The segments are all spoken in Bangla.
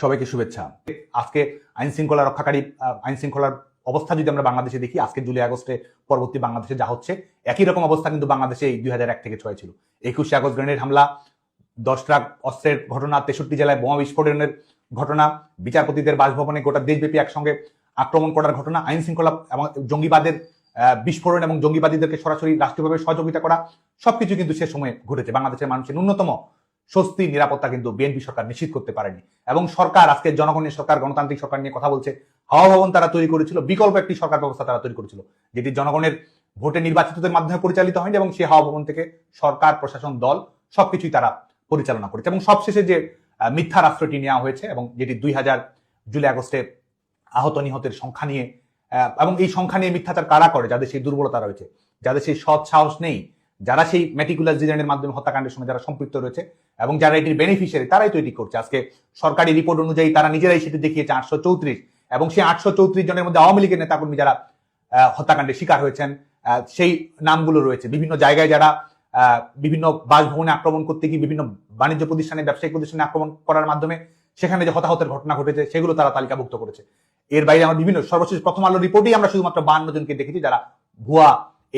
সবাইকে শুভেচ্ছা। আজকে আইন শৃঙ্খলা রক্ষাকারী আইন শৃঙ্খলার অবস্থা যদি আমরা বাংলাদেশে দেখি, আজকে জুলাই আগস্টে পরবর্তী বাংলাদেশে যা হচ্ছে একই রকম অবস্থা কিন্তু বাংলাদেশে 2001 থেকে 6 ছিল। 21 আগস্ট গ্রেনেড হামলা, 10 ট্রাক অস্ত্রের ঘটনা, 63 জেলায় বোমা বিস্ফোরণের ঘটনা, বিচারপতিদের বাসভবনে গোটা দেশব্যাপী একসঙ্গে আক্রমণ করার ঘটনা, আইন শৃঙ্খলা এবং জঙ্গিবাদের বিস্ফোরণ এবং জঙ্গিবাদীদেরকে সরাসরি রাষ্ট্রীয়ভাবে সহযোগিতা করা, সবকিছু কিন্তু সে সময়ে ঘটেছে। বাংলাদেশের মানুষের ন্যূনতম স্বস্তি নিরাপত্তা কিন্তু বিএনপি সরকার নিশ্চিত করতে পারেনি। এবং সরকার আজকে জনগণের সরকার, গণতান্ত্রিক সরকার নিয়ে কথা বলছে। হাওয়া ভবন তারা তৈরি করেছিল, বিকল্প একটি সরকার ব্যবস্থা তারা তৈরি করেছিল, যেটি জনগণের ভোটে নির্বাচিতদের মাধ্যমে পরিচালিত হয়নি, এবং সেই হাওয়া ভবন থেকে সরকার, প্রশাসন, দল সবকিছুই তারা পরিচালনা করেছে। এবং সবশেষে যে মিথ্যা রাষ্ট্রটি নেওয়া হয়েছে এবং যেটি 2000 জুলাই আগস্টে আহত নিহতের সংখ্যা নিয়ে, এবং এই সংখ্যা নিয়ে মিথ্যাচার কারা করে, যাদের সেই দুর্বলতা রয়েছে, যাদের সেই সৎ সাহস নেই, যারা সেই মেটিকুলাস ডিজাইনের মাধ্যমে হত্যাকাণ্ডের সঙ্গে যারা সম্পৃক্ত রয়েছে এবং যারা এটির বেনিফিশিয়ারি, তারাই তৈরি করছে। আজকে সরকারি রিপোর্ট অনুযায়ী তারা নিজেরাই সেটি দেখিয়েছে 834, এবং সেই 834 জনের মধ্যে আওয়ামী লীগের নেতাকর্মী যারা হত্যাকাণ্ডের শিকার হয়েছেন সেই নামগুলো রয়েছে। বিভিন্ন জায়গায় যারা বিভিন্ন বাসভবনে আক্রমণ করতে গিয়ে, বিভিন্ন বাণিজ্য প্রতিষ্ঠানে, ব্যবসায়িক প্রতিষ্ঠানে আক্রমণ করার মাধ্যমে সেখানে যে হতাহতের ঘটনা ঘটেছে সেগুলো তারা তালিকাভুক্ত করেছে। এর বাইরে আমরা বিভিন্ন, সর্বশেষ প্রথম আলো রিপোর্টেই আমরা শুধুমাত্র 52 জনকে দেখেছি যারা ভুয়া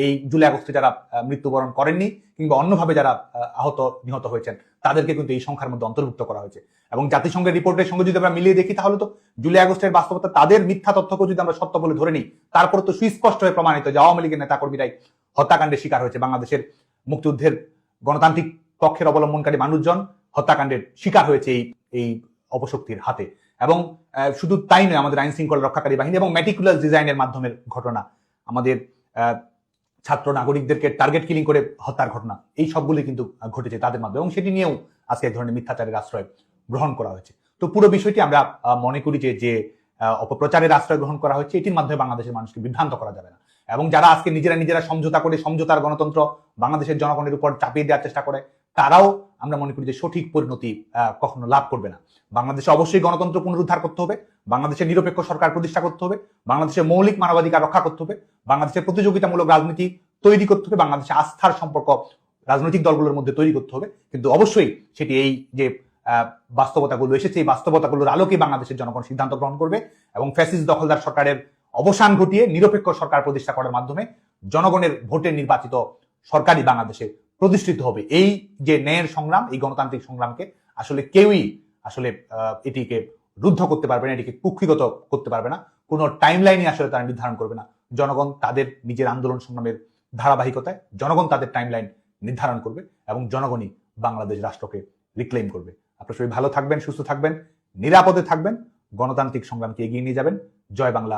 এই জুলাই আগস্টে যারা মৃত্যুবরণ করেননি কিংবা অন্যভাবে যারা আহত নিহত হয়েছেন তাদেরকে কিন্তু এই সংখ্যার মধ্যে অন্তর্ভুক্ত করা হয়েছে। এবং জাতিসংঘের রিপোর্টের সঙ্গে যদি আমরা মিলিয়ে দেখি, তাহলে তো জুলাই আগস্টের বাস্তবতা, তাদের মিথ্যা তথ্যকে যদি আমরা সত্য বলে ধরে নিই, তারপর তো সুস্পষ্ট হয়ে প্রমাণিত যে আওয়ামী লীগের নেতাকর্মীরাই হত্যাকাণ্ডের শিকার হয়েছে। বাংলাদেশের মুক্তিযুদ্ধের গণতান্ত্রিক পক্ষের অবলম্বনকারী মানুষজন হত্যাকাণ্ডের শিকার হয়েছে এই অপশক্তির হাতে। এবং শুধু তাই নয়, আমাদের আইন শৃঙ্খলা রক্ষাকারী বাহিনী এবং মেটিকুলাস ডিজাইনের মাধ্যমে ঘটনা, আমাদের ছাত্র নাগরিকদেরকে টার্গেট কিলিং করে হত্যার ঘটনা, এই সবগুলি কিন্তু ঘটেছে তাদের মাধ্যমে, এবং সেটি নিয়েও আজকে এক ধরনের মিথ্যাচারের আশ্রয় গ্রহণ করা হয়েছে। তো পুরো বিষয়টি আমরা মনে করি যে অপপ্রচারের আশ্রয় গ্রহণ করা হয়েছে, এটির মাধ্যমে বাংলাদেশের মানুষকে বিভ্রান্ত করা যাবে না। এবং যারা আজকে নিজেরা সমঝোতা করে সমঝোতার গণতন্ত্র বাংলাদেশের জনগণের উপর চাপিয়ে দেওয়ার চেষ্টা করে, তারাও আমরা মনে করি যে সঠিক পরিণতি কখনো লাভ করবে না। বাংলাদেশে অবশ্যই গণতন্ত্র পুনরুদ্ধার করতে হবে, বাংলাদেশের নিরপেক্ষ সরকার প্রতিষ্ঠা করতে হবে, বাংলাদেশের মৌলিক মানবাধিকার রক্ষা করতে হবে, বাংলাদেশের প্রতিযোগিতামূলক রাজনীতি তৈরি করতে হবে, বাংলাদেশে আস্থার সম্পর্ক রাজনৈতিক দলগুলোর মধ্যে তৈরি করতে হবে। কিন্তু অবশ্যই সেটি এই যে বাস্তবতাগুলো এসেছে, এই বাস্তবতাগুলোর আলোকে বাংলাদেশের জনগণ সিদ্ধান্ত গ্রহণ করবে এবং ফ্যাসিস্ট দখলদার সরকারের অবসান ঘটিয়ে নিরপেক্ষ সরকার প্রতিষ্ঠা করার মাধ্যমে জনগণের ভোটে নির্বাচিত সরকারই বাংলাদেশে প্রতিষ্ঠিত হবে। এই যে ন্যায়ের সংগ্রাম, এই গণতান্ত্রিক সংগ্রামকে আসলে কেউই এটিকে রুদ্ধ করতে পারবে না, এটিকে কুক্ষিগত করতে পারবে না, কোনো টাইমলাইনই আসলে তারা নির্ধারণ করবে না। জনগণ তাদের নিজের আন্দোলন সংগ্রামের ধারাবাহিকতায় জনগণ তাদের টাইমলাইন নির্ধারণ করবে এবং জনগণই বাংলাদেশ রাষ্ট্রকে রিক্লেম করবে। আপনারা সবাই ভালো থাকবেন, সুস্থ থাকবেন, নিরাপদে থাকবেন, গণতান্ত্রিক সংগ্রামকে এগিয়ে নিয়ে যাবেন। জয় বাংলা।